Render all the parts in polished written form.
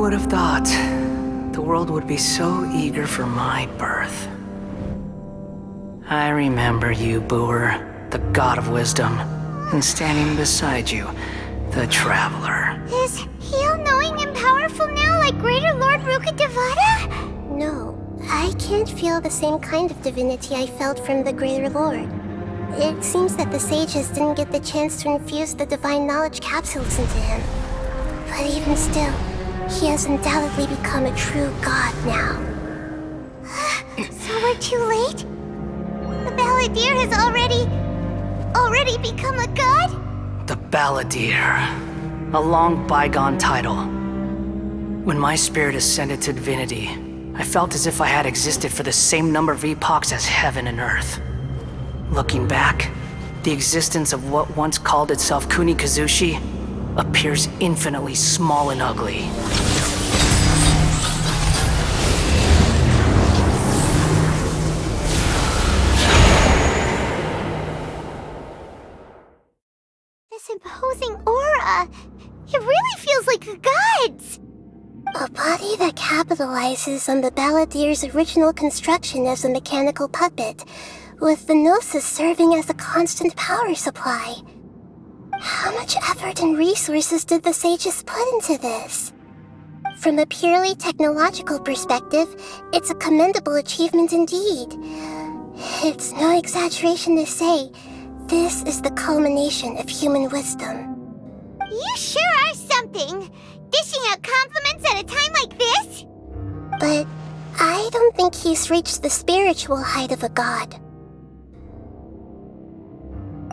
Who would have thought the world would be so eager for my birth? I remember you, Booer, the god of wisdom, and standing beside you, the traveler. Is he all-knowing and powerful now like Greater Lord Rukkhadevata? No, I can't feel the same kind of divinity I felt from the Greater Lord. It seems that the sages didn't get the chance to infuse the divine knowledge capsules into him. But even still, he has undoubtedly become a true god now. So we're too late? The Balladeer has already become a god? The Balladeer. A long bygone title. When my spirit ascended to divinity, I felt as if I had existed for the same number of epochs as heaven and earth. Looking back, the existence of what once called itself Kunikazushi appears infinitely small and ugly. This imposing aura, it really feels like the gods! A body that capitalizes on the Balladeer's original construction as a mechanical puppet, with the Gnosis serving as a constant power supply. How much effort and resources did the sages put into this? From a purely technological perspective, it's a commendable achievement indeed. It's no exaggeration to say, this is the culmination of human wisdom. You sure are something! Dishing out compliments at a time like this? But I don't think he's reached the spiritual height of a god.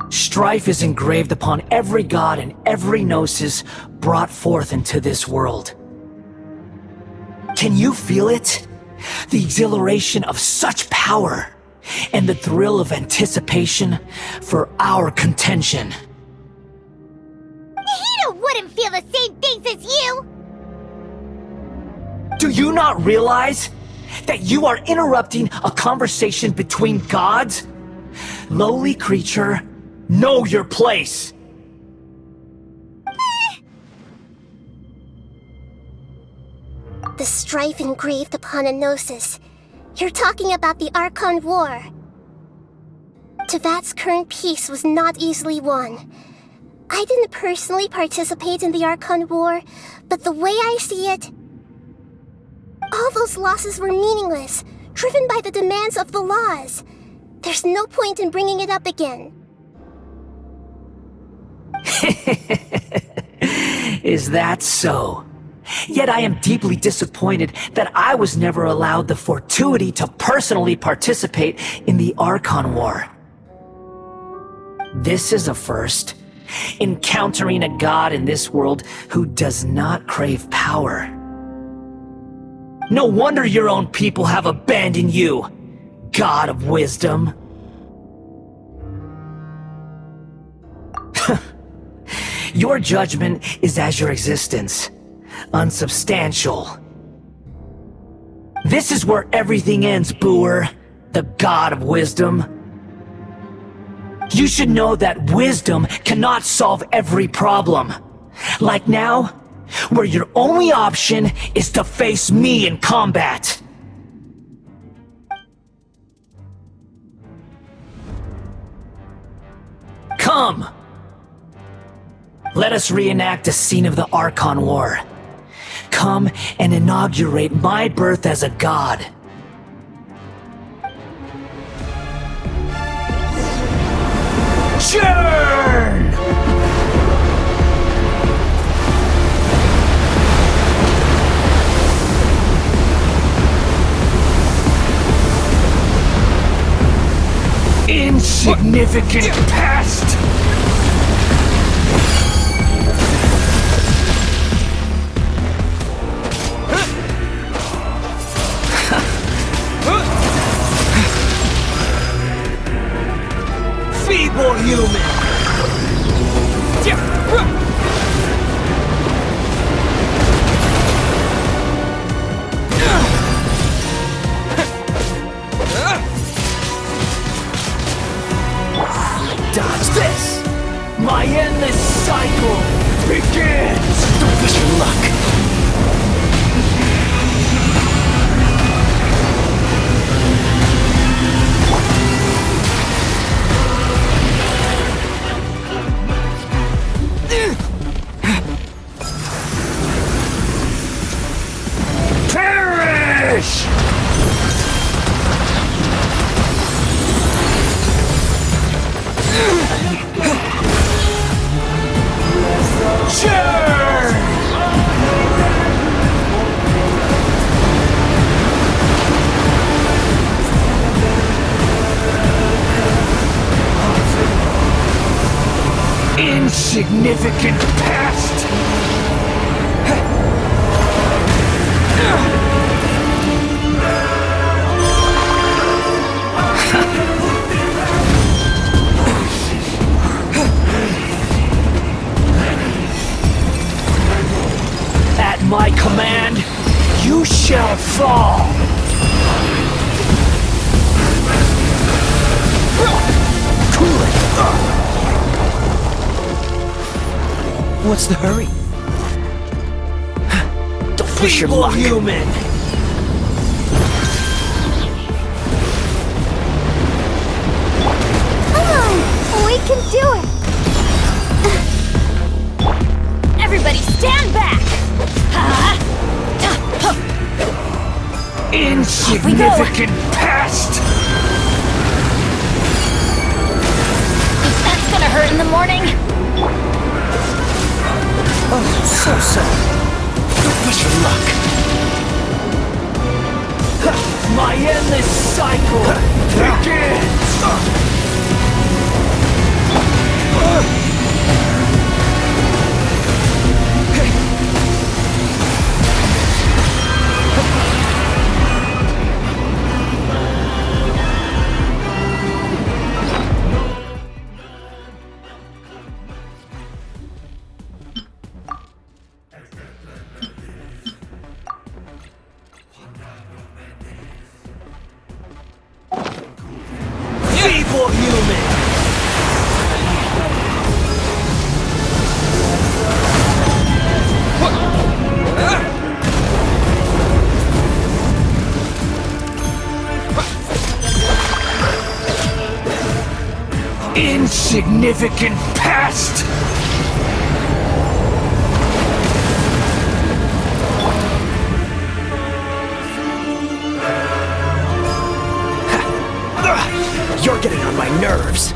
Strife is engraved upon every god and every gnosis brought forth into this world. Can you feel it? The exhilaration of such power, and the thrill of anticipation for our contention. Nahida wouldn't feel the same things as you! Do you not realize that you are interrupting a conversation between gods? Lowly creature, know your place! The strife engraved upon a gnosis. You're talking about the Archon War. Tevat's current peace was not easily won. I didn't personally participate in the Archon War, but the way I see it, all those losses were meaningless, driven by the demands of the laws. There's no point in bringing it up again. Is that so? Yet I am deeply disappointed that I was never allowed the fortuity to personally participate in the Archon War. This is a first. Encountering a god in this world who does not crave power. No wonder your own people have abandoned you, god of wisdom. Your judgment is as your existence, unsubstantial. This is where everything ends, Booer, the god of wisdom. You should know that wisdom cannot solve every problem. Like now, where your only option is to face me in combat. Come! Let us reenact a scene of the Archon War. Come and inaugurate my birth as a god. Churn! Insignificant past! Feeble human! Dodge this! Finish! Insignificant past! At my command, you shall fall! Cool it! What's the hurry? Don't push your luck! Human! Come on! We can do it! Everybody stand back! Insignificant past! That's gonna hurt in the morning! Oh, so. Don't push your luck. My endless cycle begins! Feeble human! Insignificant past! You're getting on my nerves.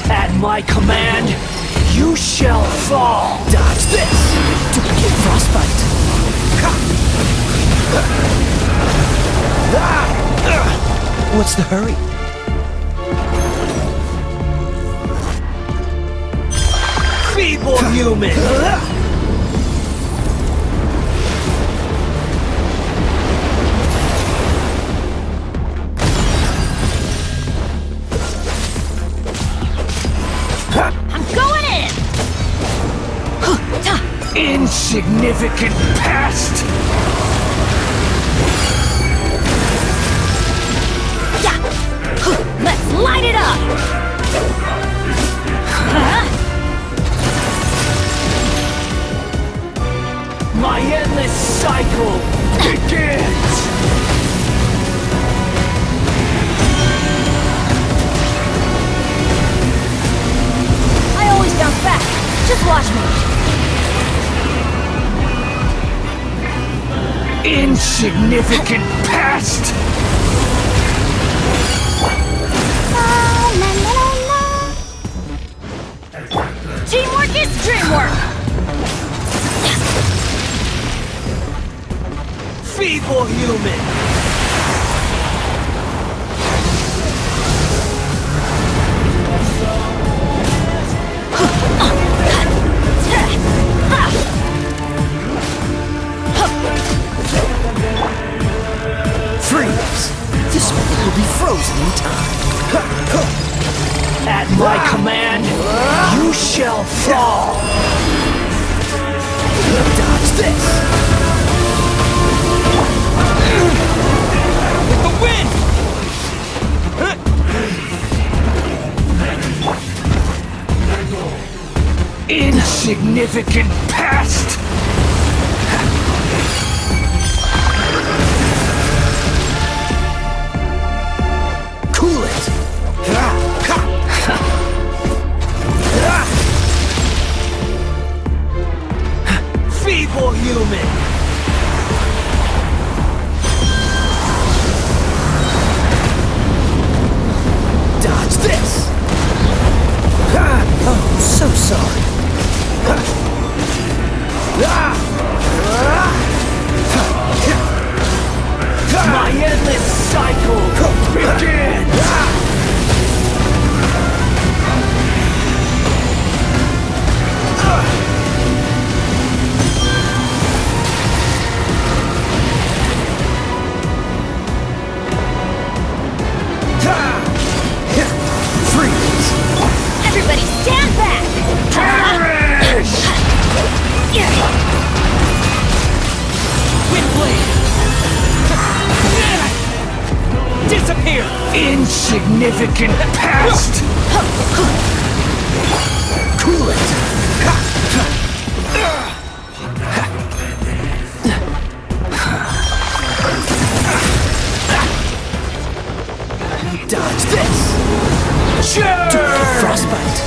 At my command, you shall fall. Dodge this. Duplicate frostbite. What's the hurry? Feeble human. I'm going in! Insignificant past! Yeah! Let's light it up! My endless cycle begins! I always bounce back. Just watch me. Insignificant past! Teamwork is dreamwork! Feeble human! Freeze! This moment will be frozen in time. At my command, you shall fall! Dodge this! With the wind! Insignificant past! Cool it! Feeble full human! Dodge this! Oh, so sorry. My endless cycle begins! Freeze! Everybody stand back! Perish! Windblade! Disappear! Insignificant pest! Cool it! Dodge this! Sure! Frostbite!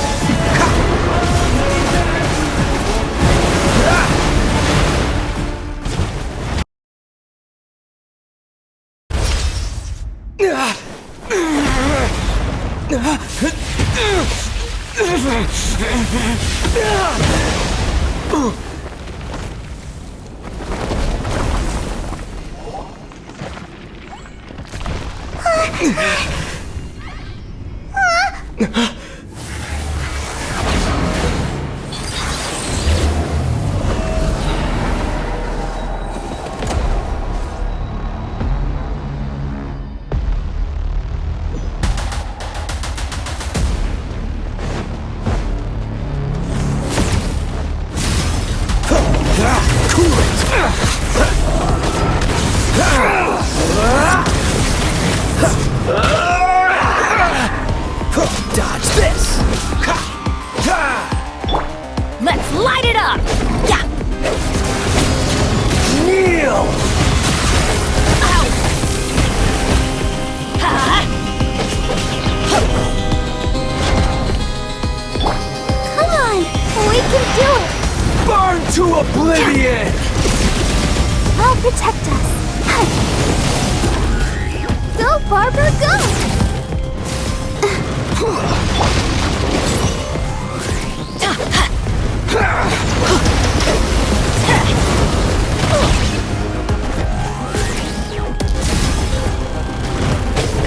Cool it! Dodge this! Let's light it up! Yeah! Kneel! Ow! Ha! Come on! We can do it! Burn to oblivion! I'll protect us. Go, Barbara, go!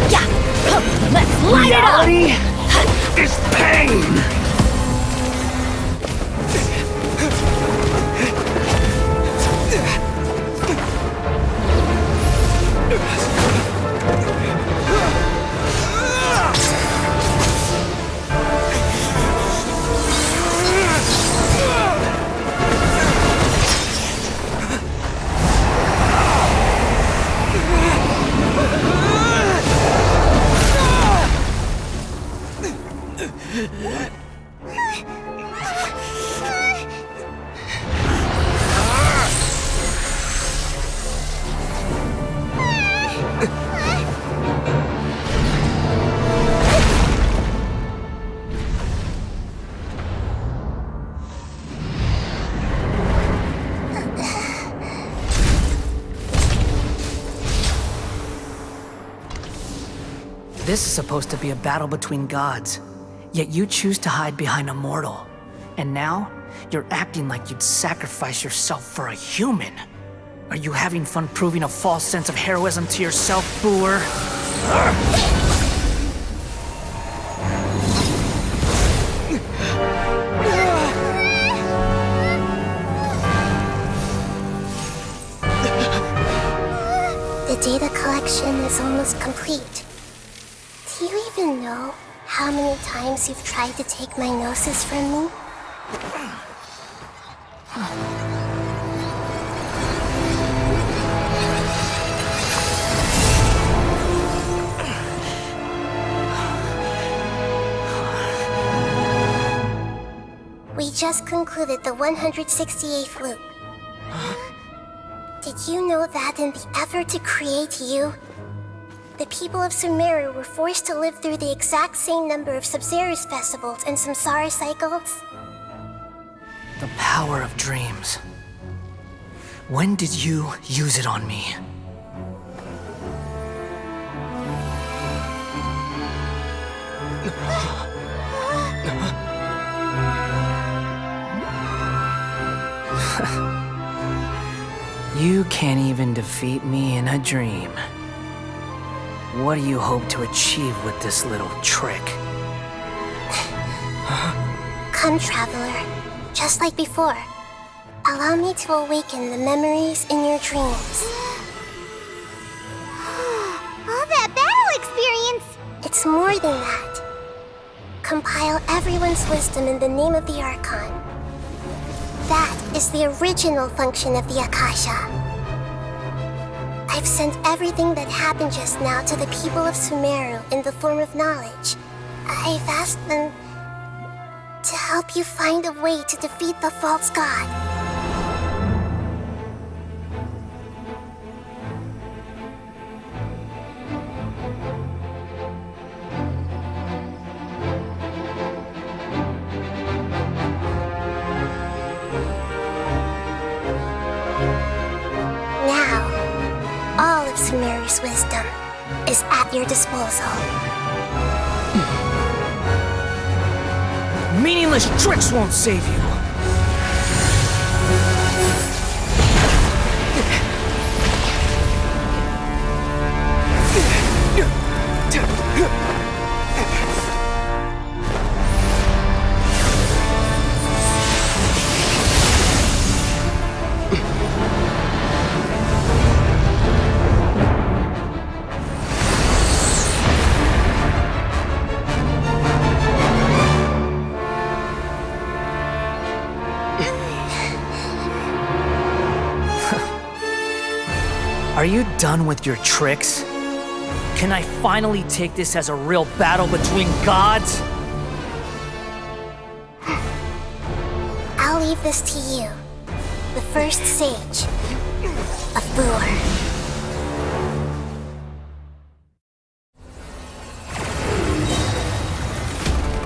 Yeah! Let's light it up! Reality is pain! This is supposed to be a battle between gods, yet you choose to hide behind a mortal. And now, you're acting like you'd sacrifice yourself for a human. Are you having fun proving a false sense of heroism to yourself, Booer? The data collection is almost complete. Do you even know how many times you've tried to take my gnosis from me? We just concluded the 168th loop. Did you know that in the effort to create you, the people of Sumeru were forced to live through the exact same number of Sub-Zerus festivals and samsara cycles? The power of dreams. When did you use it on me? You can't even defeat me in a dream. What do you hope to achieve with this little trick? Come, Traveler. Just like before. Allow me to awaken the memories in your dreams. All that battle experience! It's more than that. Compile everyone's wisdom in the name of the Archon. That is the original function of the Akasha. I've sent everything that happened just now to the people of Sumeru in the form of knowledge. I've asked them to help you find a way to defeat the false god. Sumeru's wisdom is at your disposal. Meaningless tricks won't save you. Are you done with your tricks? Can I finally take this as a real battle between gods? I'll leave this to you, the first sage of Boor.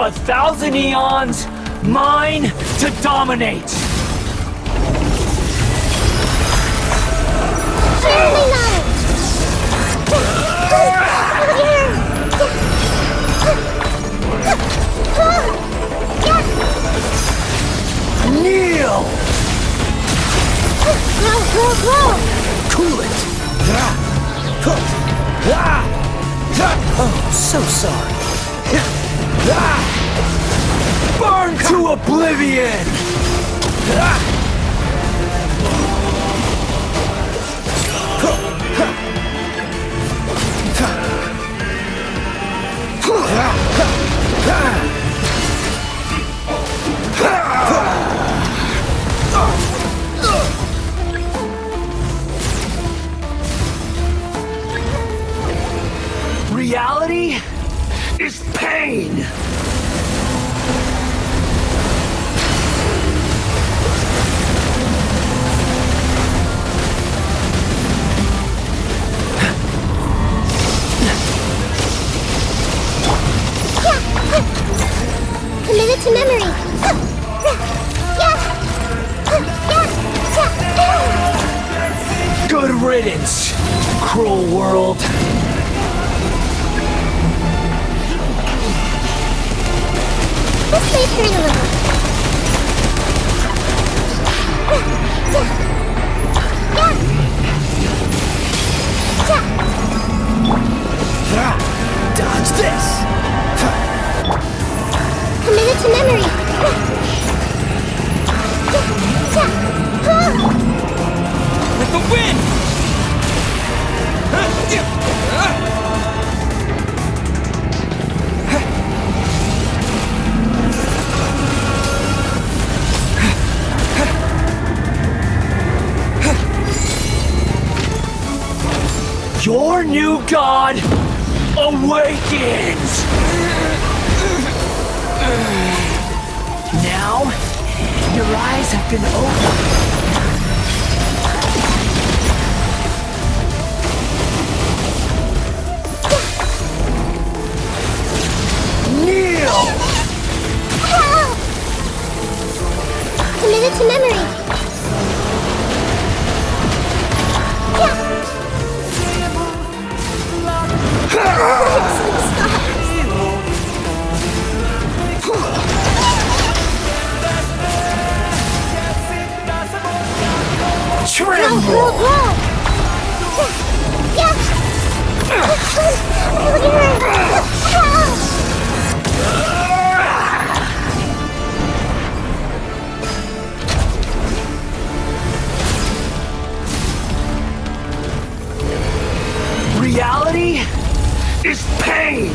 A thousand eons, mine to dominate! Share my knowledge! Kneel! Cool it! Oh, so sorry. Burn to oblivion! Reality is pain! Committed to memory. Good riddance, cruel world. Let's play through a little. Dodge this! Committed to memory. With the wind! Your new god awakens! Now, your eyes have been opened. Kneel! Committed to memory. Tremble! Reality is pain!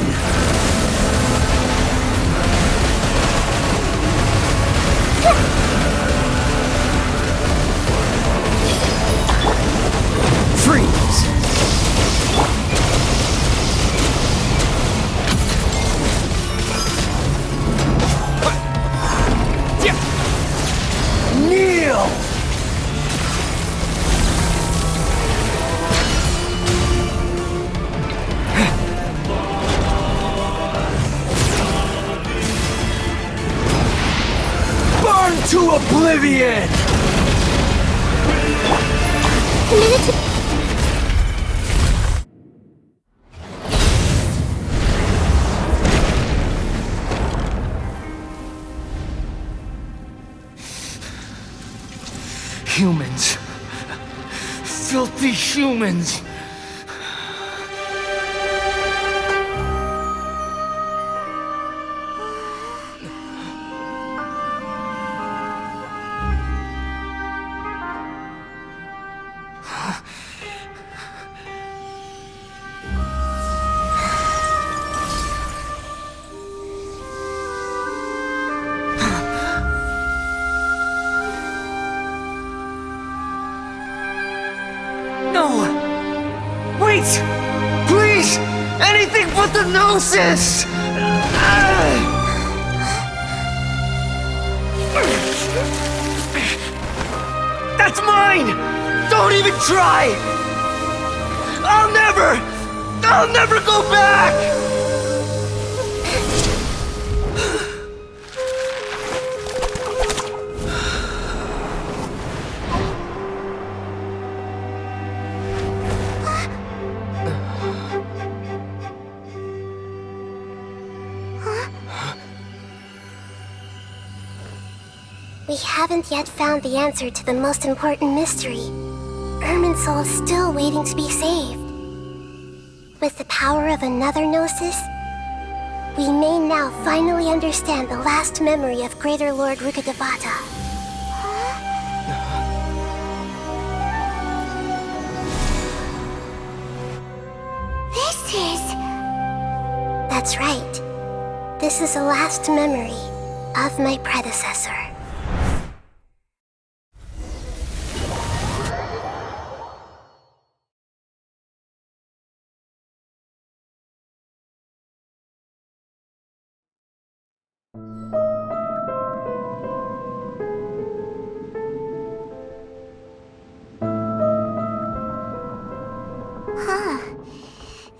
Freeze! Kneel! Burn to oblivion! Committed to Humans. Filthy humans. No! Wait! Please! Anything but the Gnosis! That's mine! Don't even try! I'll never go back! We haven't yet found the answer to the most important mystery. Irminsul is still waiting to be saved. With the power of another Gnosis, we may now finally understand the last memory of Greater Lord Rukkhadevata. This is... That's right. This is the last memory of my predecessor.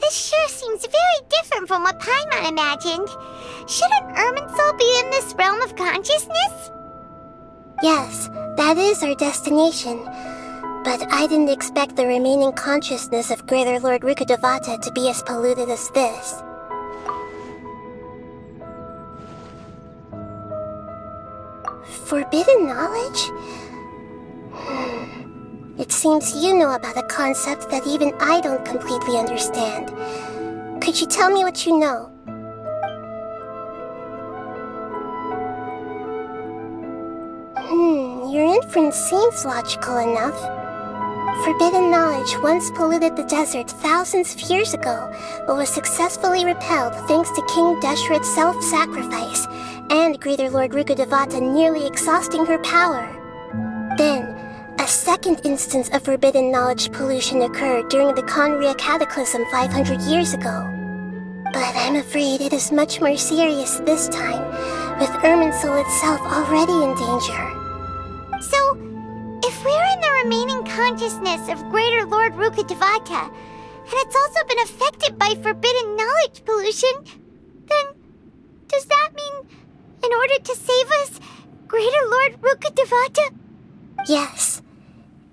This sure seems very different from what Paimon imagined. Shouldn't Irminsul be in this realm of consciousness? Yes, that is our destination. But I didn't expect the remaining consciousness of Greater Lord Rukkhadevata to be as polluted as this. Forbidden knowledge? It seems you know about a concept that even I don't completely understand. Could you tell me what you know? Your inference seems logical enough. Forbidden knowledge once polluted the desert thousands of years ago, but was successfully repelled thanks to King Deshret's self-sacrifice, and Greater Lord Rukkhadevata nearly exhausting her power. Then, a second instance of forbidden knowledge pollution occurred during the Conria Cataclysm 500 years ago. But I'm afraid it is much more serious this time, with Irminsul itself already in danger. So, if we're in the remaining consciousness of Greater Lord Rukkhadevata, and it's also been affected by forbidden knowledge pollution, then does that mean, in order to save us, Greater Lord Rukkhadevata? Yes.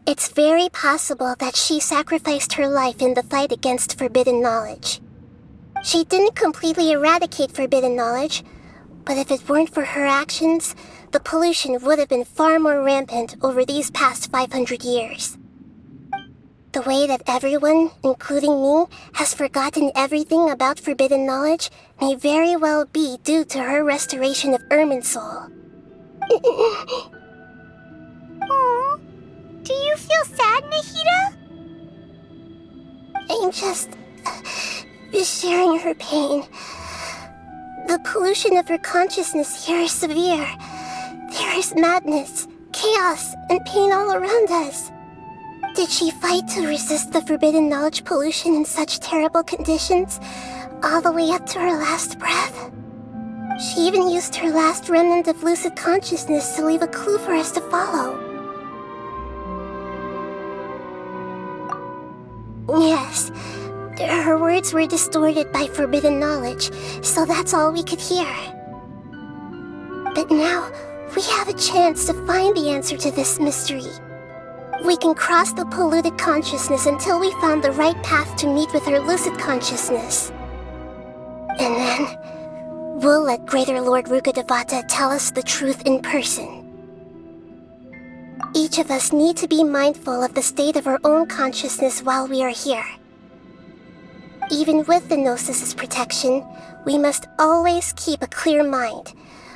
It's very possible that she sacrificed her life in the fight against forbidden knowledge. She didn't completely eradicate forbidden knowledge, but if it weren't for her actions, the pollution would have been far more rampant over these past 500 years. The way that everyone, including me, has forgotten everything about forbidden knowledge may very well be due to her restoration of Irminsul. Aw, do you feel sad, Nahida? I'm just sharing her pain. The pollution of her consciousness here is severe. There is madness, chaos, and pain all around us. Did she fight to resist the forbidden knowledge pollution in such terrible conditions, all the way up to her last breath? She even used her last remnant of lucid consciousness to leave a clue for us to follow. Yes, her words were distorted by forbidden knowledge, so that's all we could hear. But now, we have a chance to find the answer to this mystery. We can cross the polluted consciousness until we found the right path to meet with our lucid consciousness. And then, we'll let Greater Lord Rukkhadevata tell us the truth in person. Each of us need to be mindful of the state of our own consciousness while we are here. Even with the Gnosis' protection, we must always keep a clear mind.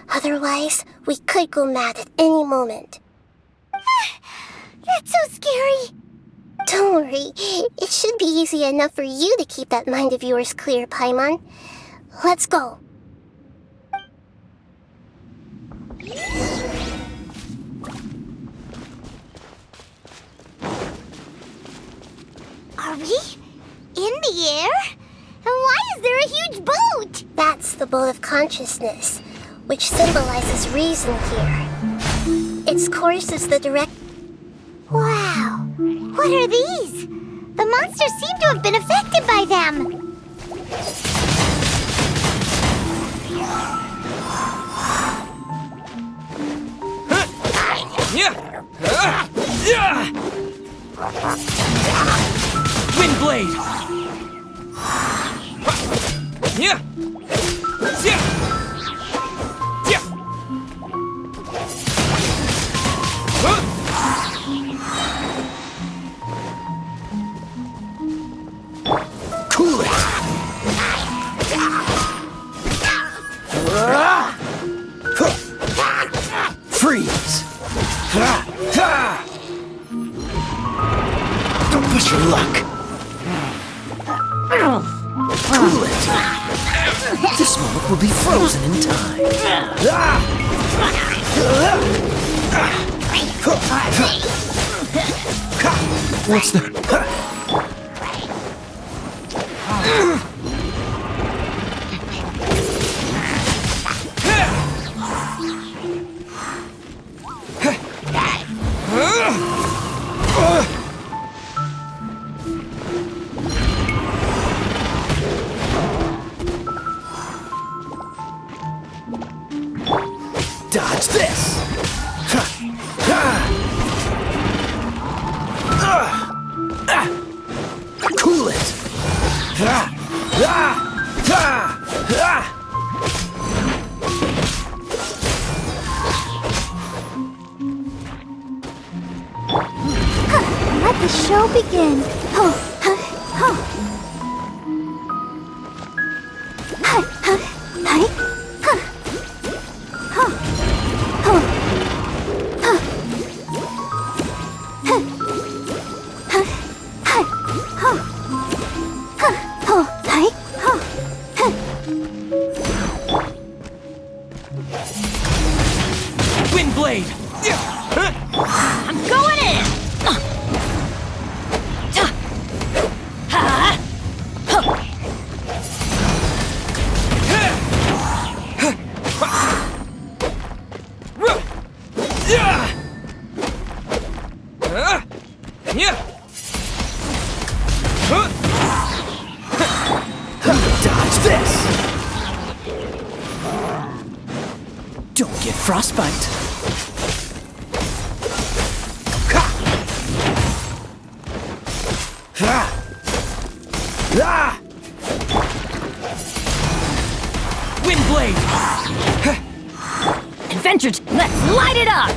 Otherwise, we could go mad at any moment. That's so scary. Don't worry, it should be easy enough for you to keep that mind of yours clear, Paimon. Let's go. Are we in the air? And why is there a huge boat? That's the boat of consciousness, which symbolizes reason here. Its course is the direct... Wow, what are these? The monsters seem to have been affected by them. Windblade! Yeah! Yeah! Yeah! Cool it! Freeze! Don't push your luck! Cool it! This moment will be frozen in time. What's the... Dodge this! Cool it! Let the show begin. Windblade! I'm going in! Dodge this! Don't get frostbite. blade! Adventures, let's light it up!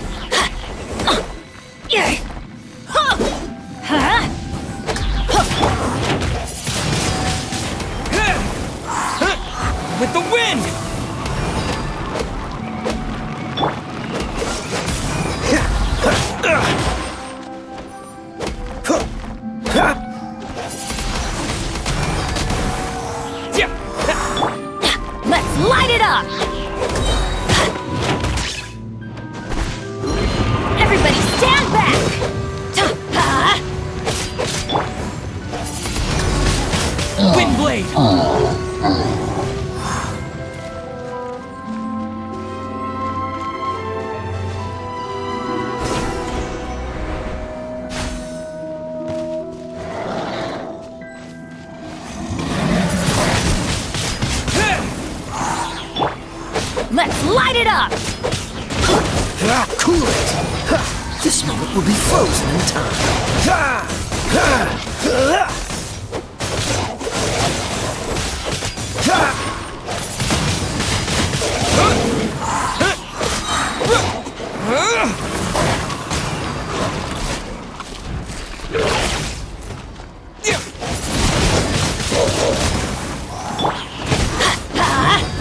With the wind! Let's light it up! Everybody stand back! Wind blade! Let's light it up! Cool it! This moment will be frozen in time.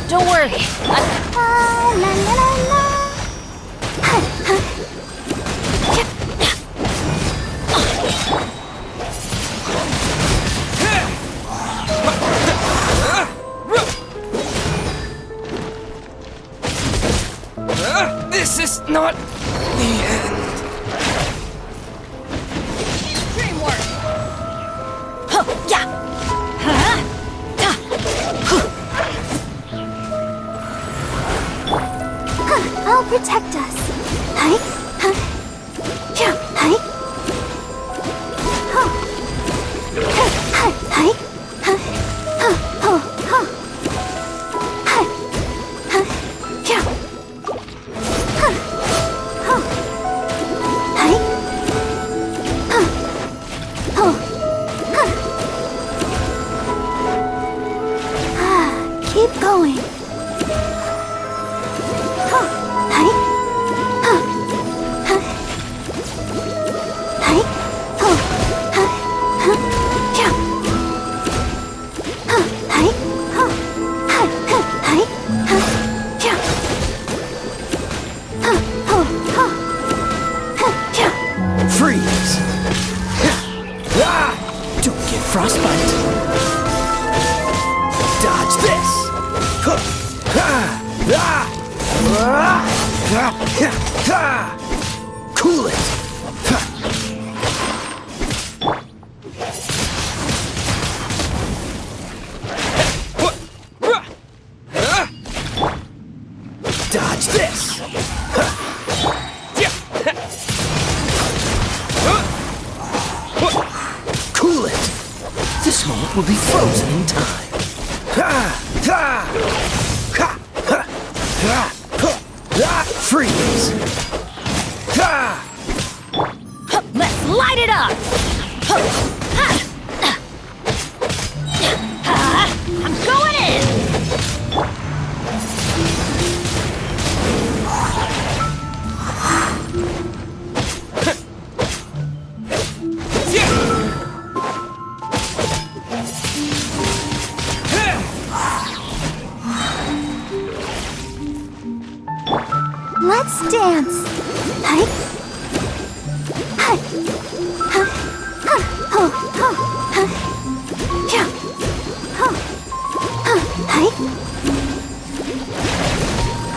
Don't worry. La la la la. This is not the end. Dreamwork! Huh, yeah! Huh? I'll protect us. Hi, huh, yeah, hi, huh, hi, hi, huh, huh, huh, hi, huh, yeah, huh, huh, hi, huh, oh, huh. Keep going. Freeze! Don't get frostbite. Dodge this! Cool it! Dodge this! Cool it! This moment will be frozen in time. Freeze! Let's light it up! I'm going in! Let's dance. Hi. Hi. Huh. Huh. Ho. Ho. Huh. Yeah. Ho. Huh. Hi.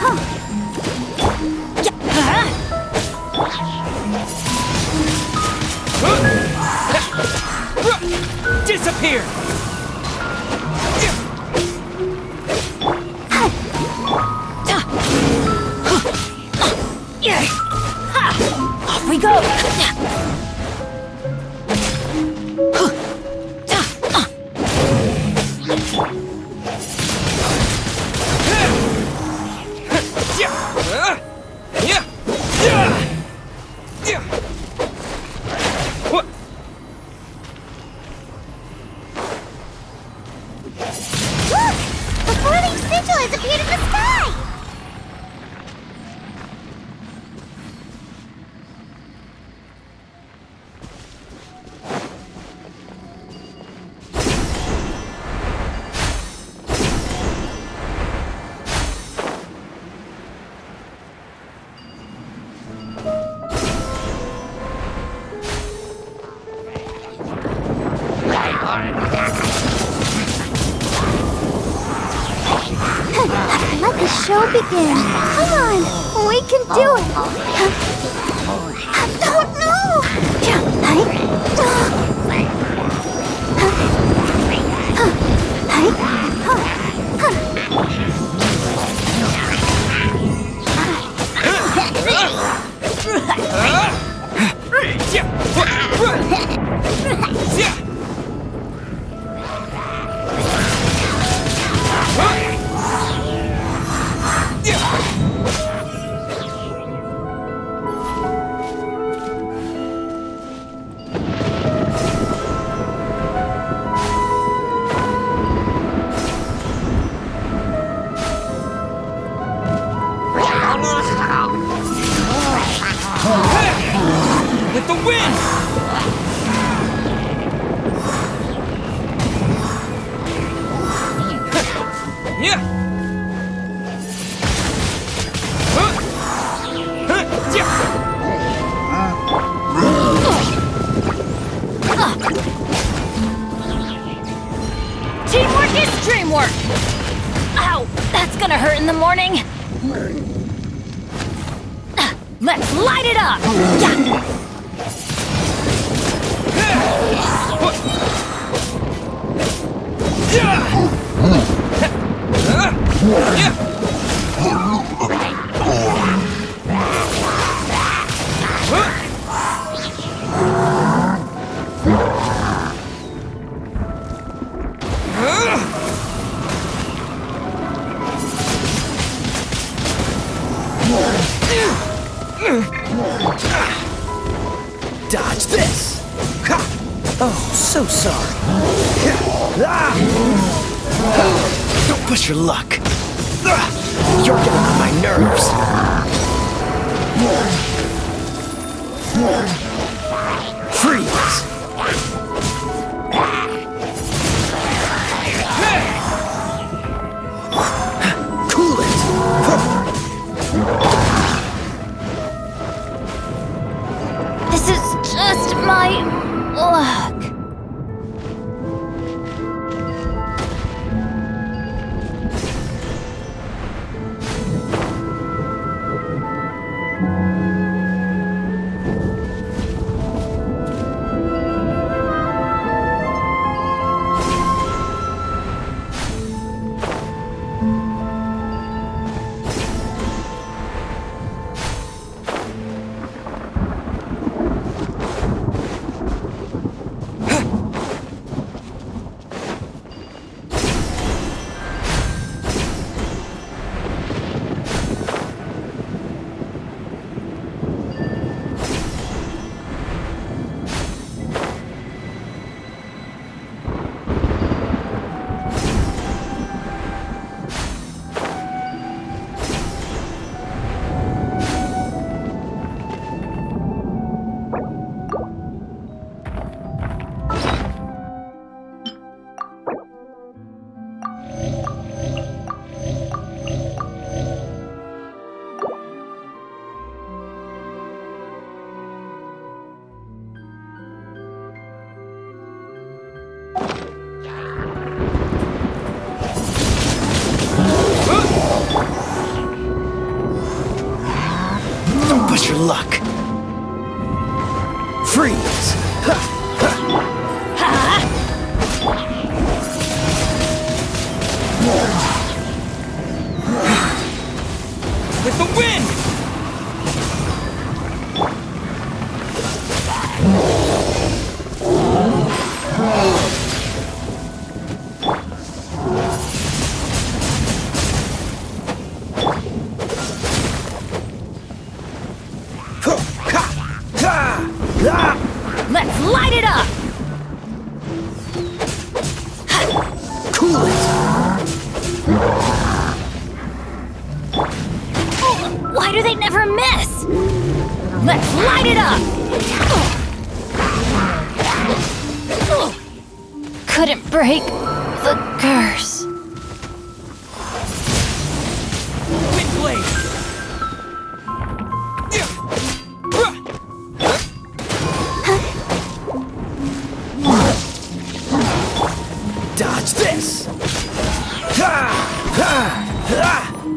Ho. Yeah. Disappear! Off we go! Look! A floating sigil has appeared in the sky! show begin. Come on, we can do it. Oh no! With the wind! Yeah! Teamwork is dreamwork! Ow, that's gonna hurt in the morning. Let's light it up! Yeah. Dodge this! Oh, so sorry. Don't push your luck. You're getting on my nerves. Freeze! Cool it! This is just my luck. Don't push your luck. Freeze! With the wind! Let's light it up! Cool it! Why do they never miss? Let's light it up! Couldn't break the curse. Wind blade! Dodge this!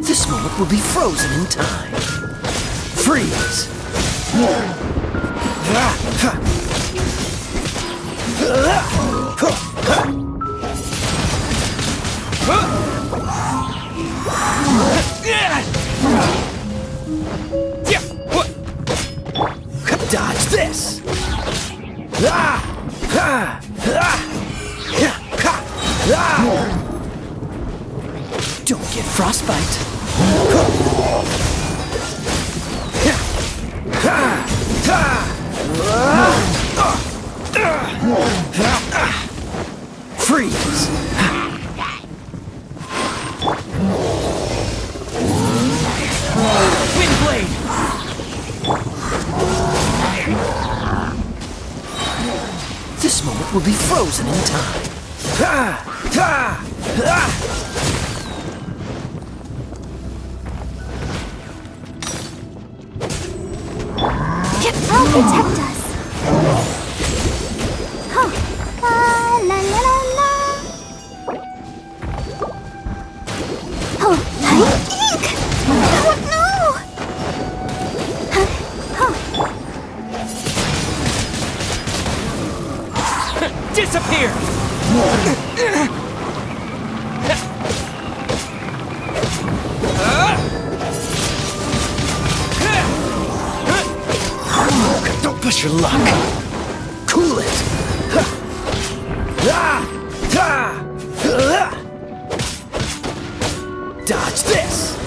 This moment moment will be frozen in time. Freeze! Dodge this! Don't get frostbite. Freeze! Windblade! This moment will be frozen in time. I'll protect us. Huh. La la la la. Oh, Ink! Oh no! Disappear! Don't push your luck. Cool it. Dodge this.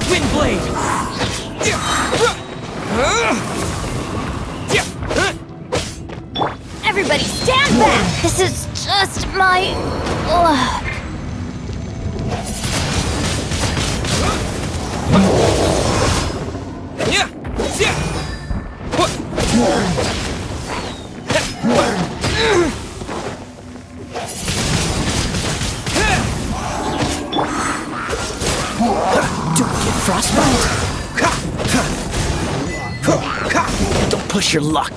Windblade. Everybody stand back! This is just my luck. Don't get frostbite. Don't push your luck.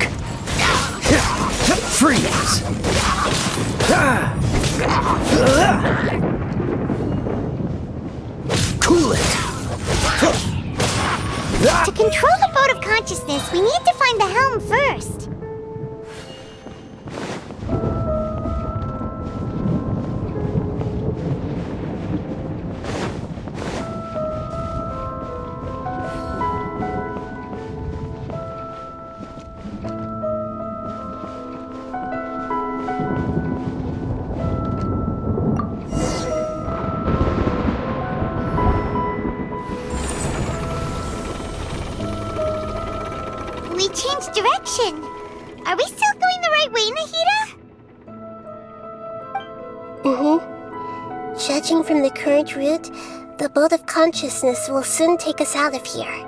Freeze. Cool it. To control the boat of consciousness, we need to find the helm first. We changed direction. Are we still going the right way, Nahida? Judging from the current route, the boat of consciousness will soon take us out of here.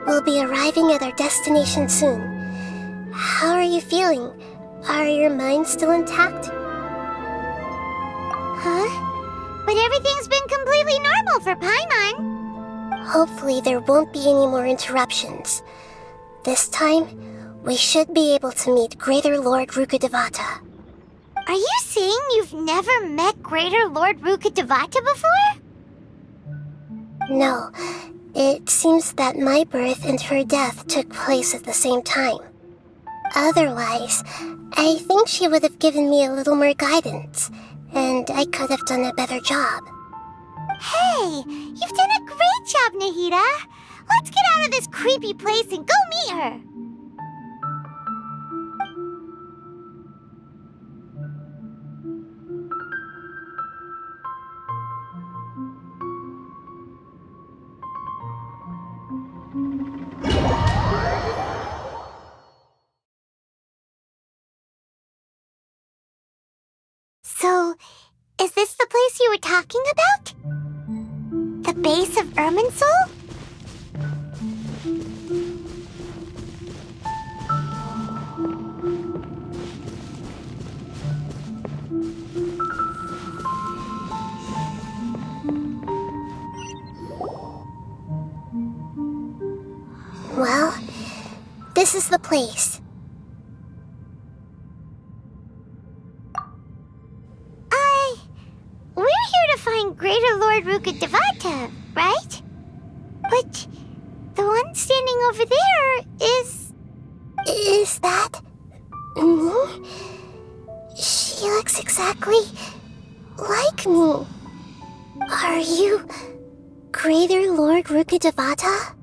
We'll be arriving at our destination soon. How are you feeling? Are your minds still intact? Huh? But everything's been completely normal for Paimon. Hopefully there won't be any more interruptions. This time, we should be able to meet Greater Lord Rukkhadevata. Are you saying you've never met Greater Lord Rukkhadevata before? No, it seems that my birth and her death took place at the same time. Otherwise, I think she would have given me a little more guidance, and I could have done a better job. Hey, you've done a great job, Nahida. Let's get out of this creepy place and go meet her. So, So, is this the place you were talking about? The base of Irminsul? Well, this is the place. We're here to find Greater Lord Rukkhadevata, right? But the one standing over there is... Is that me? She looks exactly like me. Are you Greater Lord Rukkhadevata?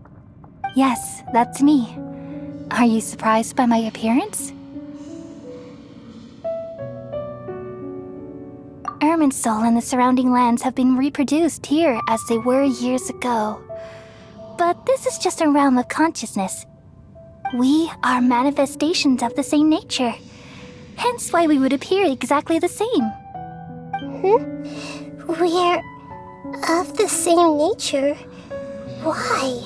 Yes, that's me. Are you surprised by my appearance? Irminsul and the surrounding lands have been reproduced here as they were years ago. But this is just a realm of consciousness. We are manifestations of the same nature. Hence why we would appear exactly the same. We're of the same nature. Why?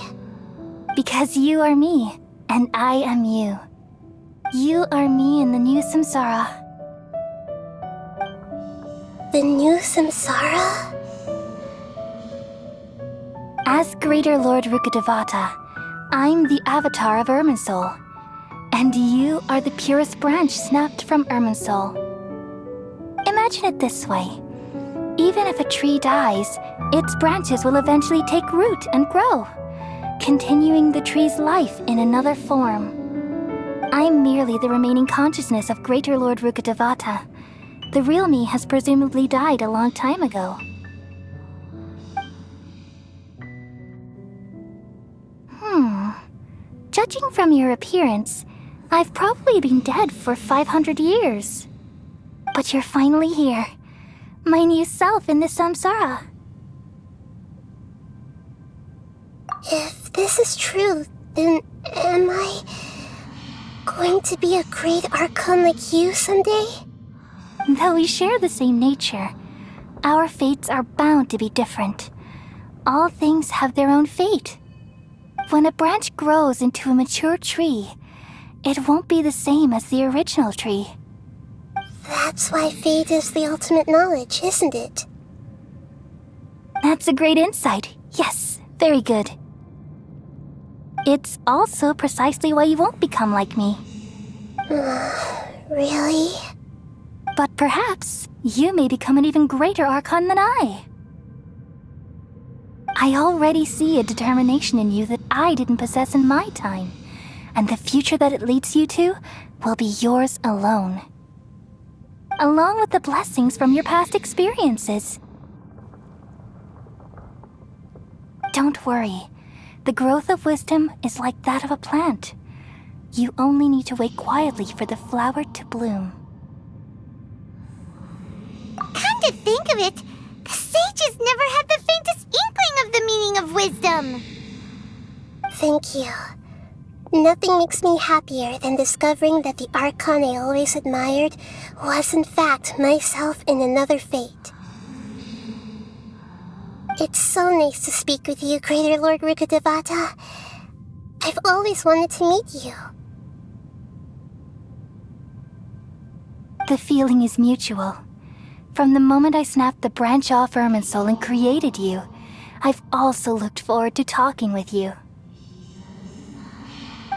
Because you are me, and I am you. You are me in the new samsara. The new samsara? As Greater Lord Rukkhadevata, I'm the avatar of Irminsul, and you are the purest branch snapped from Irminsul. Imagine it this way. Even if a tree dies, its branches will eventually take root and grow, continuing the tree's life in another form. I'm merely the remaining consciousness of Greater Lord Rukkhadevata. The real me has presumably died a long time ago. Judging from your appearance, I've probably been dead for 500 years. But you're finally here. My new self in the samsara. If this is true, then am I going to be a great archon like you someday? Though we share the same nature, our fates are bound to be different. All things have their own fate. When a branch grows into a mature tree, it won't be the same as the original tree. That's why fate is the ultimate knowledge, isn't it? That's a great insight. Yes, very good. It's also precisely why you won't become like me. Really? But perhaps you may become an even greater archon than I. I already see a determination in you that I didn't possess in my time, and the future that it leads you to will be yours alone. Along with the blessings from your past experiences. Don't worry. The growth of wisdom is like that of a plant. You only need to wait quietly for the flower to bloom. Come to think of it, the sages never had the faintest inkling of the meaning of wisdom. Thank you. Nothing makes me happier than discovering that the archon I always admired was in fact myself in another fate. It's so nice to speak with you, Greater Lord Rukkhadevata. I've always wanted to meet you. The feeling is mutual. From the moment I snapped the branch off Irminsul and created you, I've also looked forward to talking with you.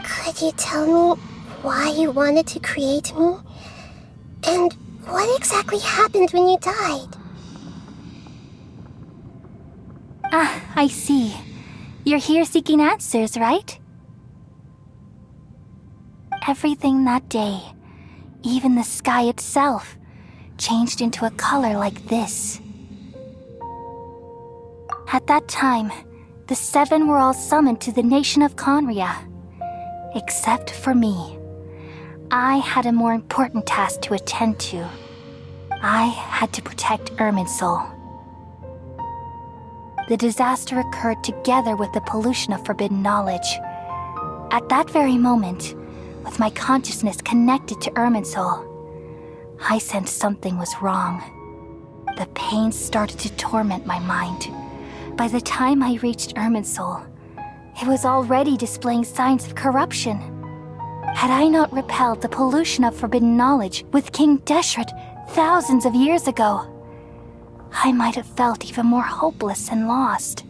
Could you tell me why you wanted to create me? And what exactly happened when you died? Ah, I see. You're here seeking answers, right? Everything that day, even the sky itself, changed into a color like this. At that time, the seven were all summoned to the nation of Conria. Except for me. I had a more important task to attend to. I had to protect Irminsul. The disaster occurred together with the pollution of forbidden knowledge. At that very moment, with my consciousness connected to Irminsul, I sensed something was wrong. The pain started to torment my mind. By the time I reached Irminsul, it was already displaying signs of corruption. Had I not repelled the pollution of forbidden knowledge with King Deshret thousands of years ago, I might have felt even more hopeless and lost.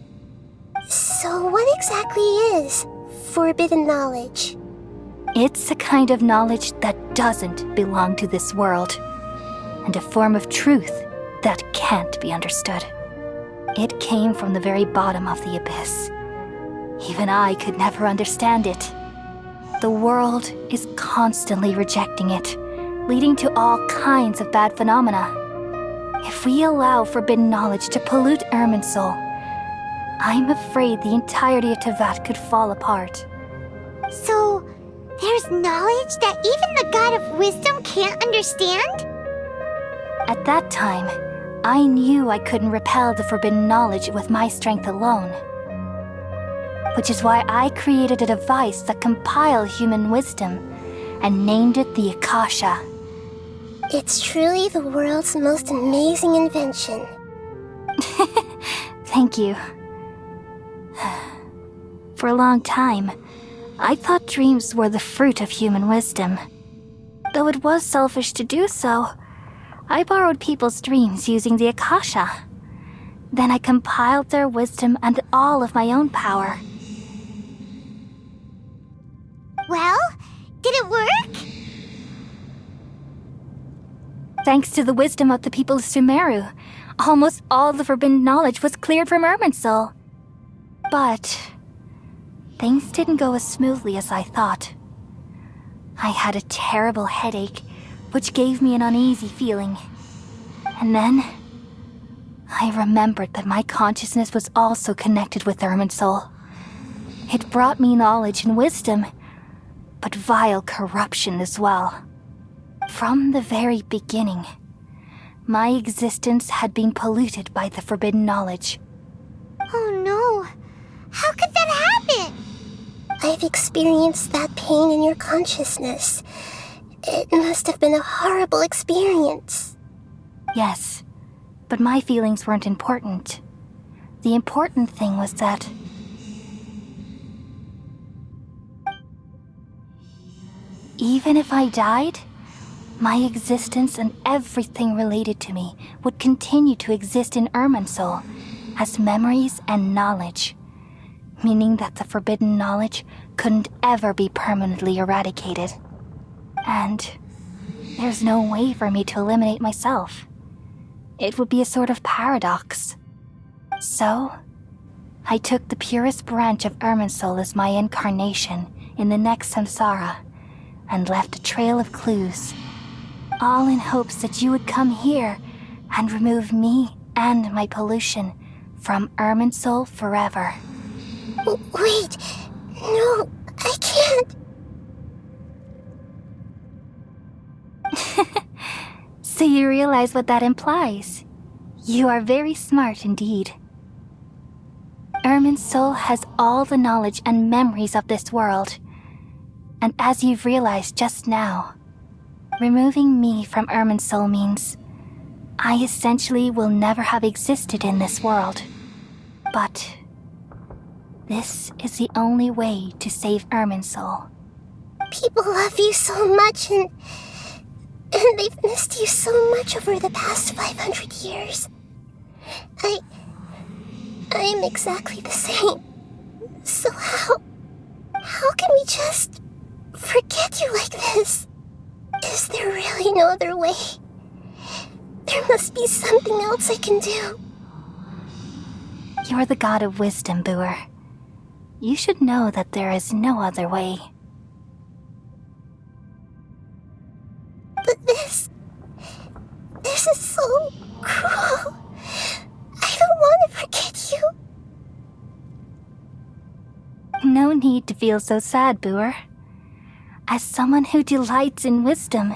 So what exactly is forbidden knowledge? It's a kind of knowledge that doesn't belong to this world, and a form of truth that can't be understood. It came from the very bottom of the abyss. Even I could never understand it. The world is constantly rejecting it, leading to all kinds of bad phenomena. If we allow forbidden knowledge to pollute Irminsul, I'm afraid the entirety of Teyvat could fall apart. So, there's knowledge that even the God of Wisdom can't understand? At that time, I knew I couldn't repel the forbidden knowledge with my strength alone. Which is why I created a device that compiled human wisdom and named it the Akasha. It's truly the world's most amazing invention. Thank you. For a long time, I thought dreams were the fruit of human wisdom. Though it was selfish to do so, I borrowed people's dreams using the Akasha. Then I compiled their wisdom and all of my own power. Well, did it work? Thanks to the wisdom of the people of Sumeru, almost all the forbidden knowledge was cleared from Irminsul. But things didn't go as smoothly as I thought. I had a terrible headache, which gave me an uneasy feeling. And then I remembered that my consciousness was also connected with Irminsul. It brought me knowledge and wisdom, but vile corruption as well. From the very beginning, my existence had been polluted by the forbidden knowledge. Oh no. How could that happen? I've experienced that pain in your consciousness. It must have been a horrible experience. Yes, but my feelings weren't important. The important thing was that even if I died, my existence and everything related to me would continue to exist in Irminsul as memories and knowledge, meaning that the forbidden knowledge couldn't ever be permanently eradicated. And there's no way for me to eliminate myself. It would be a sort of paradox. So, I took the purest branch of Irminsul as my incarnation in the next samsara and left a trail of clues, all in hopes that you would come here and remove me and my pollution from Irminsul forever. Wait, no, I can't. So you realize what that implies. You are very smart indeed. Irminsul has all the knowledge and memories of this world. And as you've realized just now, removing me from Irminsul means I essentially will never have existed in this world. But this is the only way to save Irminsul. People love you so much and they've missed you so much over the past 500 years. I'm exactly the same. So how can we just forget you like this? Is there really no other way? There must be something else I can do. You're the god of wisdom, Buer. You should know that there is no other way. But this is so cruel. I don't want to forget you. No need to feel so sad, Buer. As someone who delights in wisdom,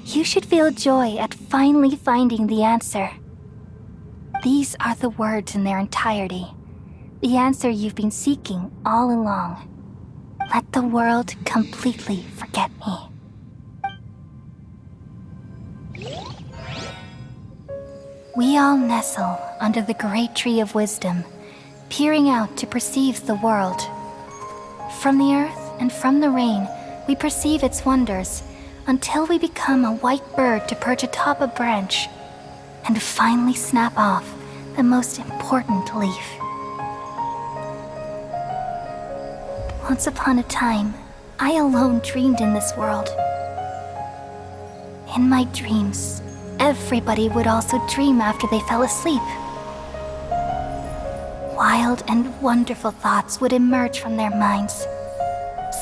you should feel joy at finally finding the answer. These are the words in their entirety, the answer you've been seeking all along. Let the world completely forget me. We all nestle under the great tree of wisdom, peering out to perceive the world. From the earth and from the rain, we perceive its wonders, until we become a white bird to perch atop a branch, and finally snap off the most important leaf. Once upon a time, I alone dreamed in this world. In my dreams, everybody would also dream after they fell asleep. Wild and wonderful thoughts would emerge from their minds.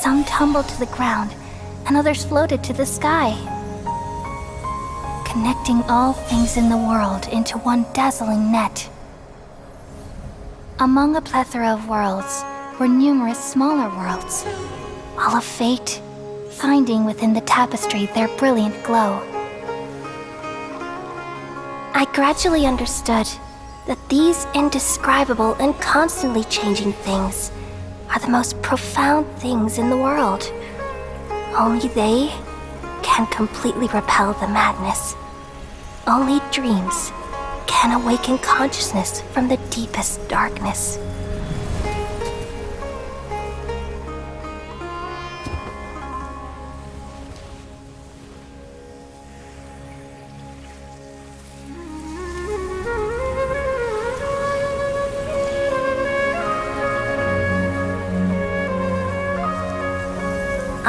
Some tumbled to the ground, and others floated to the sky, connecting all things in the world into one dazzling net. Among a plethora of worlds were numerous smaller worlds, all of fate, finding within the tapestry their brilliant glow. I gradually understood that these indescribable and constantly changing things are the most profound things in the world. Only they can completely repel the madness. Only dreams can awaken consciousness from the deepest darkness.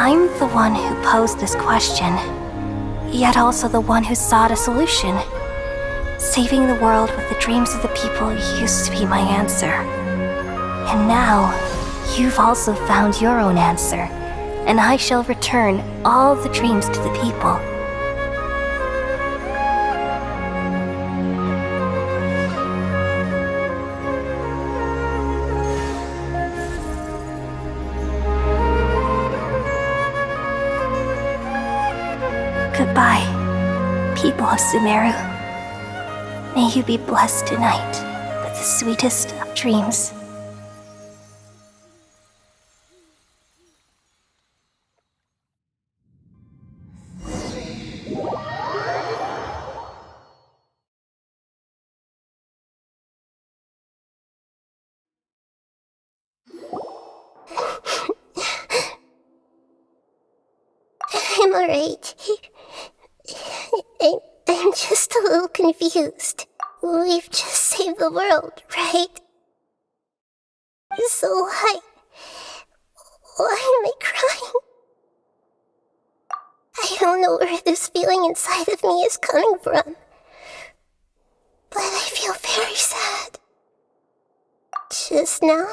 I'm the one who posed this question, yet also the one who sought a solution. Saving the world with the dreams of the people used to be my answer. And now, you've also found your own answer, and I shall return all the dreams to the people. Goodbye, people of Sumeru. May you be blessed tonight with the sweetest of dreams. I'm alright. I'm just a little confused. We've just saved the world, right? So why am I crying? I don't know where this feeling inside of me is coming from, but I feel very sad. Just now,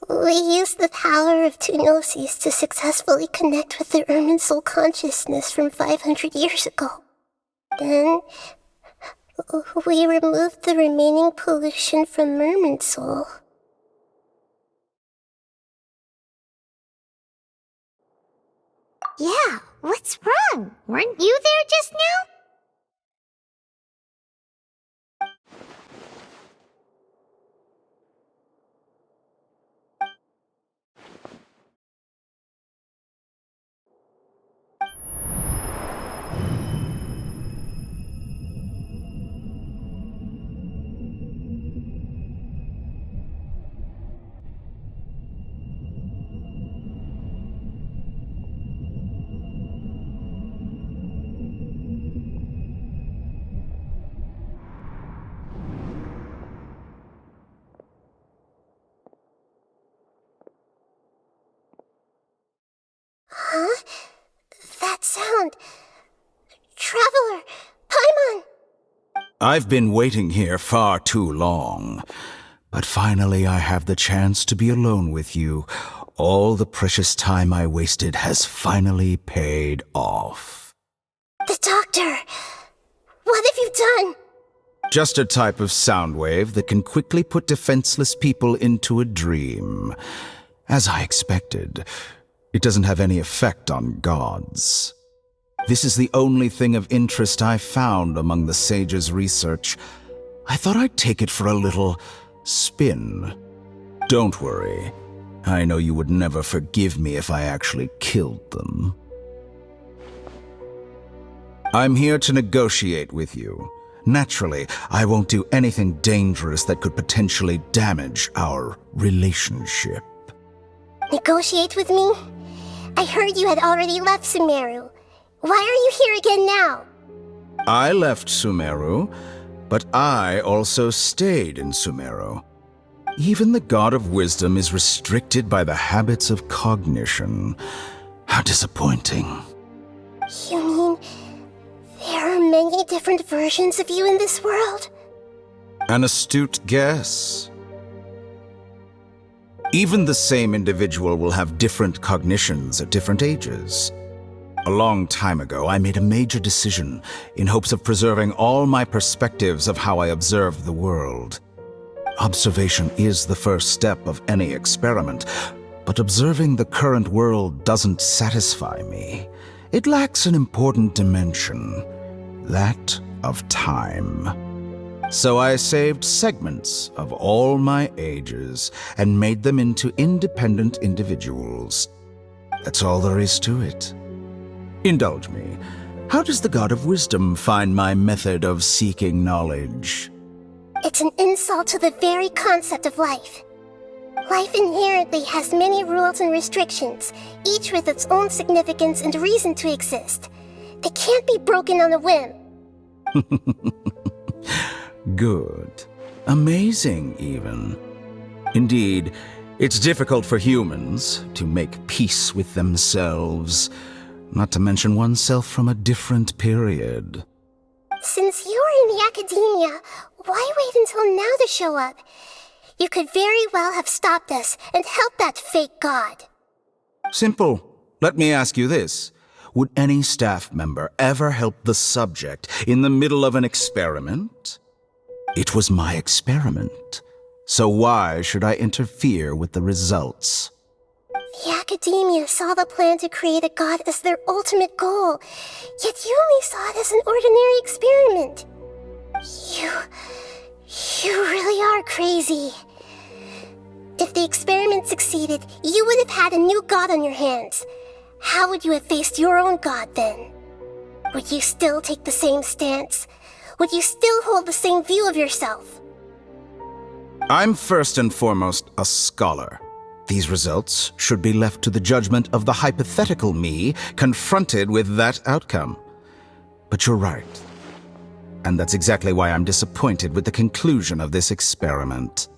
we used the power of two gnosis to successfully connect with the Irminsul consciousness from 500 years ago. Then, we removed the remaining pollution from Irminsul. Yeah, what's wrong? Weren't you there just now? Huh? That sound. Traveler! Paimon! I've been waiting here far too long. But finally I have the chance to be alone with you. All the precious time I wasted has finally paid off. The doctor! What have you done? Just a type of sound wave that can quickly put defenseless people into a dream. As I expected, it doesn't have any effect on gods. This is the only thing of interest I found among the sage's research. I thought I'd take it for a little spin. Don't worry. I know you would never forgive me if I actually killed them. I'm here to negotiate with you. Naturally, I won't do anything dangerous that could potentially damage our relationship. Negotiate with me? I heard you had already left Sumeru. Why are you here again now? I left Sumeru, but I also stayed in Sumeru. Even the God of Wisdom is restricted by the habits of cognition. How disappointing. You mean there are many different versions of you in this world? An astute guess. Even the same individual will have different cognitions at different ages. A long time ago, I made a major decision in hopes of preserving all my perspectives of how I observed the world. Observation is the first step of any experiment, but observing the current world doesn't satisfy me. It lacks an important dimension, that of time. So I saved segments of all my ages and made them into independent individuals. That's all there is to it. Indulge me. How does the God of Wisdom find my method of seeking knowledge? It's an insult to the very concept of life. Life inherently has many rules and restrictions, each with its own significance and reason to exist. They can't be broken on a whim. Good. Amazing, even. Indeed, it's difficult for humans to make peace with themselves, not to mention oneself from a different period. Since you're in the academia, why wait until now to show up? You could very well have stopped us and helped that fake god. Simple. Let me ask you this. Would any staff member ever help the subject in the middle of an experiment? It was my experiment, so why should I interfere with the results? The academia saw the plan to create a god as their ultimate goal, yet you only saw it as an ordinary experiment. You really are crazy. If the experiment succeeded, you would have had a new god on your hands. How would you have faced your own god then? Would you still take the same stance? Would you still hold the same view of yourself? I'm first and foremost a scholar. These results should be left to the judgment of the hypothetical me confronted with that outcome. But you're right. And that's exactly why I'm disappointed with the conclusion of this experiment.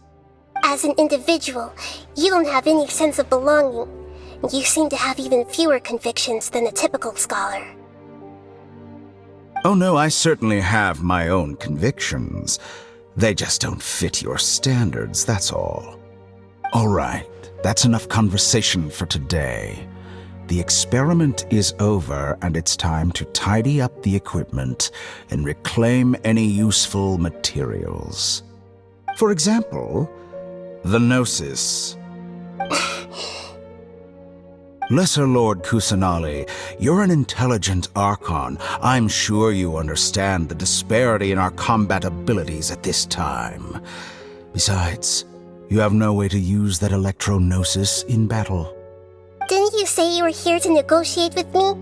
As an individual, you don't have any sense of belonging. You seem to have even fewer convictions than a typical scholar. Oh no, I certainly have my own convictions. They just don't fit your standards, that's all. All right, that's enough conversation for today. The experiment is over, and it's time to tidy up the equipment and reclaim any useful materials. For example, the Gnosis. Lesser Lord Kusanali, you're an intelligent Archon. I'm sure you understand the disparity in our combat abilities at this time. Besides, you have no way to use that Electro-Gnosis in battle. Didn't you say you were here to negotiate with me?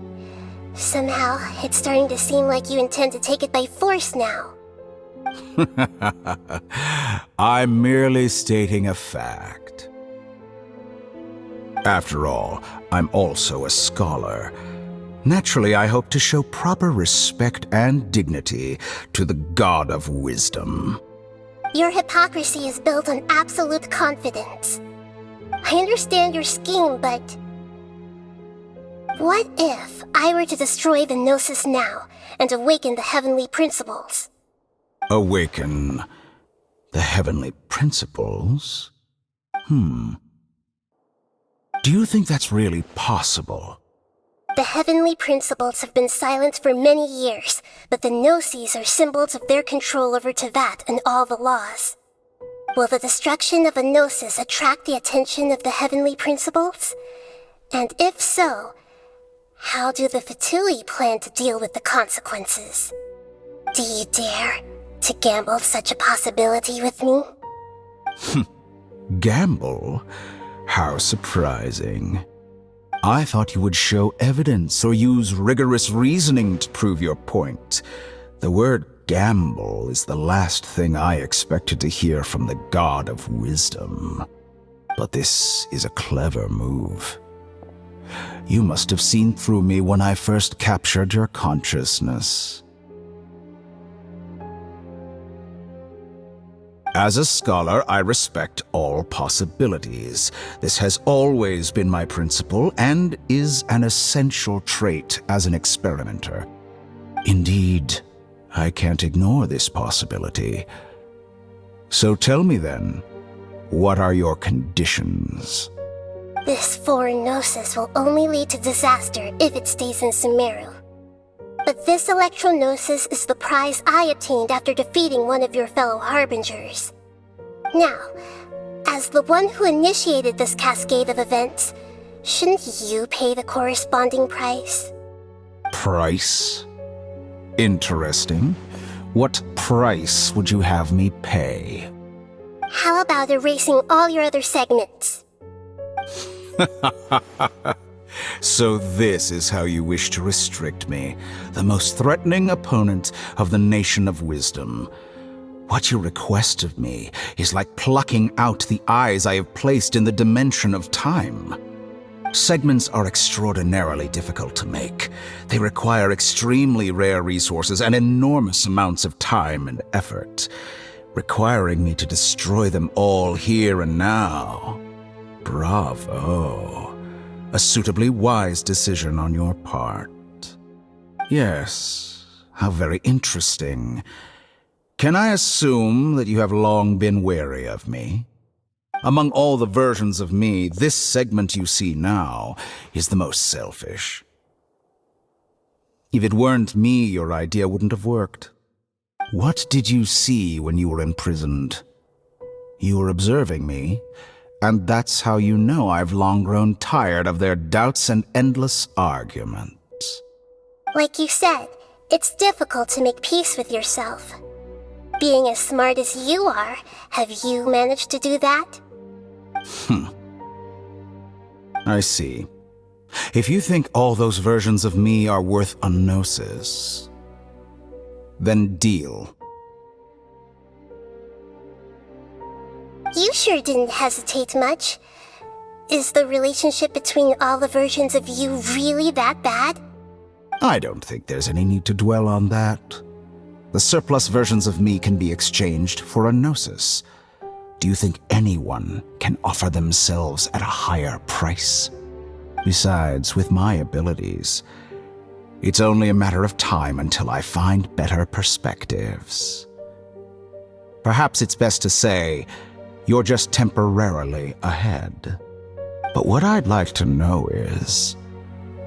Somehow, it's starting to seem like you intend to take it by force now. I'm merely stating a fact. After all, I'm also a scholar. Naturally, I hope to show proper respect and dignity to the God of Wisdom. Your hypocrisy is built on absolute confidence. I understand your scheme, but... what if I were to destroy the Gnosis now and awaken the heavenly principles? Awaken the heavenly principles? Do you think that's really possible? The heavenly principles have been silent for many years, but the Gnosis are symbols of their control over Tevat and all the laws. Will the destruction of a Gnosis attract the attention of the heavenly principles? And if so, how do the Fatui plan to deal with the consequences? Do you dare to gamble such a possibility with me? Gamble? How surprising. I thought you would show evidence or use rigorous reasoning to prove your point. The word gamble is the last thing I expected to hear from the God of Wisdom. But this is a clever move. You must have seen through me when I first captured your consciousness. As a scholar, I respect all possibilities. This has always been my principle and is an essential trait as an experimenter. Indeed, I can't ignore this possibility. So tell me then, what are your conditions? This foreign gnosis will only lead to disaster if it stays in Sumeru. But this electro-gnosis is the prize I obtained after defeating one of your fellow harbingers. Now, as the one who initiated this cascade of events, shouldn't you pay the corresponding price? Price? Interesting. What price would you have me pay? How about erasing all your other segments? So this is how you wish to restrict me, the most threatening opponent of the Nation of Wisdom. What you request of me is like plucking out the eyes I have placed in the dimension of time. Segments are extraordinarily difficult to make. They require extremely rare resources and enormous amounts of time and effort, requiring me to destroy them all here and now. Bravo. A suitably wise decision on your part. Yes, how very interesting. Can I assume that you have long been wary of me? Among all the versions of me, this segment you see now is the most selfish. If it weren't me, your idea wouldn't have worked. What did you see when you were imprisoned? You were observing me, and that's how you know I've long grown tired of their doubts and endless arguments. Like you said, it's difficult to make peace with yourself. Being as smart as you are, have you managed to do that? I see. If you think all those versions of me are worth a gnosis, then deal. You sure didn't hesitate much. Is the relationship between all the versions of you really that bad? I don't think there's any need to dwell on that. The surplus versions of me can be exchanged for a gnosis. Do you think anyone can offer themselves at a higher price? Besides, with my abilities, it's only a matter of time until I find better perspectives. Perhaps it's best to say, you're just temporarily ahead. But what I'd like to know is,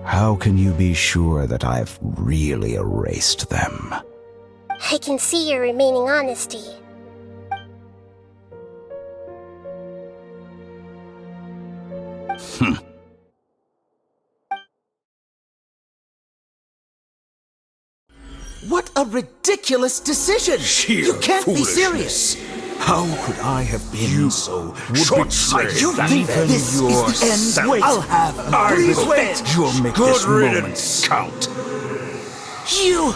how can you be sure that I've really erased them? I can see your remaining honesty. What a ridiculous decision! You can't be serious! How could I have been so short-sighted? You think this is the end? Wait, I'll have please wait! You'll make this moment count. You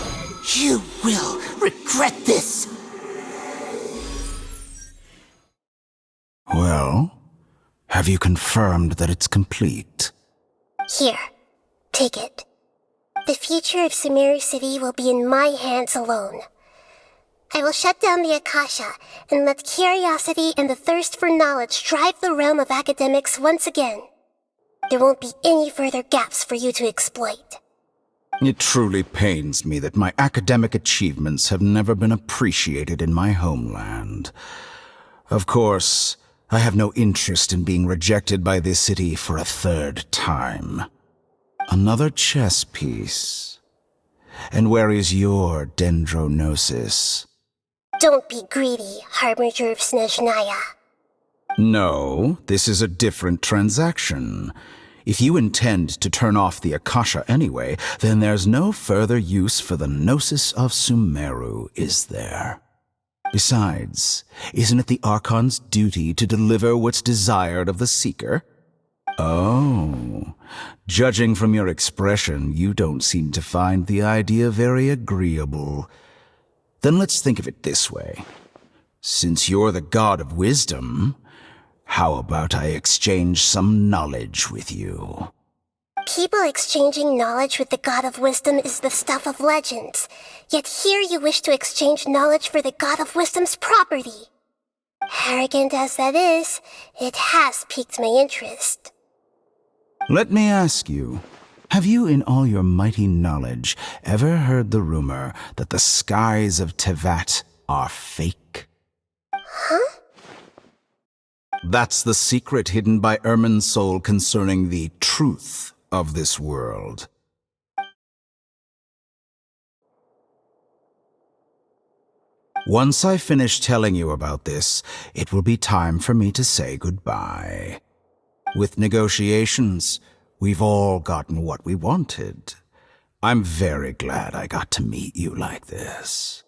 will regret this! Well, have you confirmed that it's complete? Here, take it. The future of Sumeru City will be in my hands alone. I will shut down the Akasha and let curiosity and the thirst for knowledge drive the realm of academics once again. There won't be any further gaps for you to exploit. It truly pains me that my academic achievements have never been appreciated in my homeland. Of course, I have no interest in being rejected by this city for a third time. Another chess piece. And where is your dendrognosis? Don't be greedy, Harbinger of Snezhnaya. No, this is a different transaction. If you intend to turn off the Akasha anyway, then there's no further use for the Gnosis of Sumeru, is there? Besides, isn't it the Archon's duty to deliver what's desired of the Seeker? Oh, judging from your expression, you don't seem to find the idea very agreeable. Then let's think of it this way. Since you're the god of wisdom, how about I exchange some knowledge with you? People exchanging knowledge with the god of wisdom is the stuff of legends. Yet here you wish to exchange knowledge for the god of wisdom's property. Arrogant as that is, it has piqued my interest. Let me ask you, have you in all your mighty knowledge ever heard the rumor that the skies of Tevat are fake? Huh? That's the secret hidden by Irminsul concerning the truth of this world. Once I finish telling you about this, it will be time for me to say goodbye. With negotiations, we've all gotten what we wanted. I'm very glad I got to meet you like this.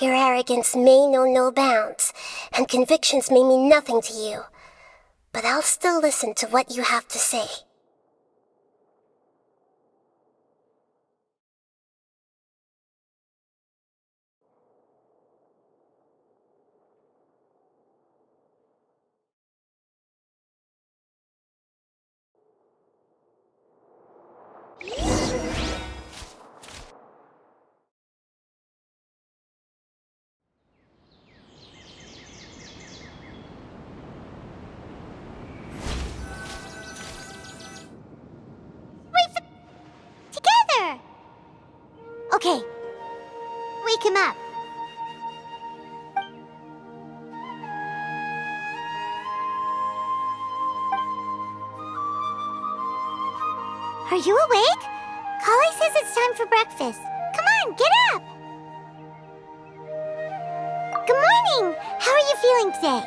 Your arrogance may know no bounds, and convictions may mean nothing to you. But I'll still listen to what you have to say. Together! Okay. Wake him up. Are you awake? Kali says it's time for breakfast. Come on, get up! Good morning! How are you feeling today?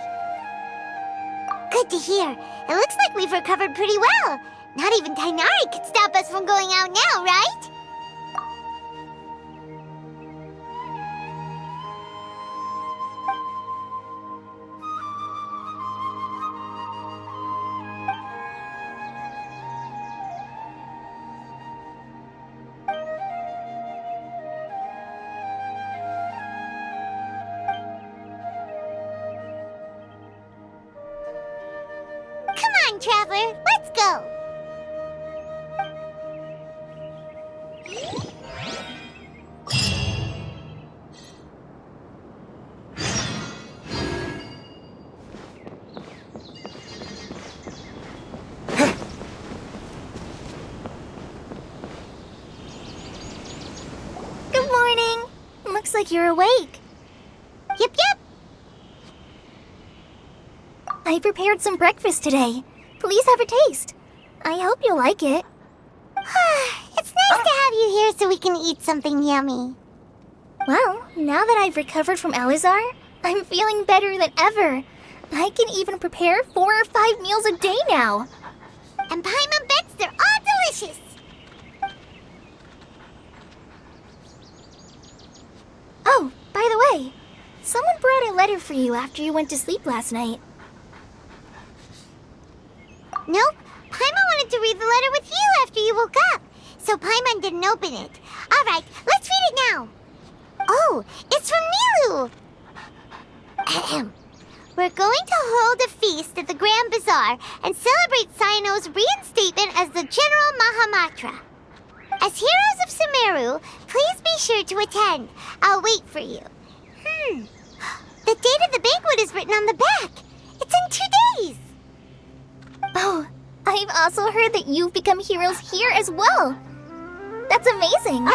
Good to hear. It looks like we've recovered pretty well. Not even Tainari could stop us from going out now, right? Come on, Traveler, let's go! Good morning. Looks like you're awake. Yep, yep! I prepared some breakfast today. Please have a taste. I hope you'll like it. It's nice to have you here so we can eat something yummy. Well, now that I've recovered from Elazar, I'm feeling better than ever. I can even prepare 4 or 5 meals a day now. And Paimon bets they're all delicious! Oh, by the way, someone brought a letter for you after you went to sleep last night. Nope, Paimon wanted to read the letter with you after you woke up, so Paimon didn't open it. Alright, let's read it now. Oh, it's from Nilu! Ahem. We're going to hold a feast at the Grand Bazaar and celebrate Cyano's reinstatement as the General Mahamatra. As heroes of Sumeru, please be sure to attend. I'll wait for you. The date of the banquet is written on the back. It's in 2 days. Oh, I've also heard that you've become heroes here as well. That's amazing.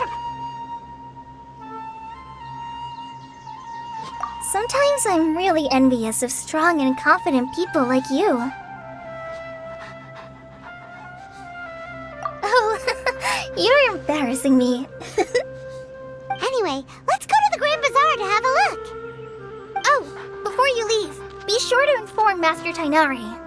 Sometimes I'm really envious of strong and confident people like you. Oh, you're embarrassing me. Anyway, let's go to the Grand Bazaar to have a look. Oh, before you leave, be sure to inform Master Tainari.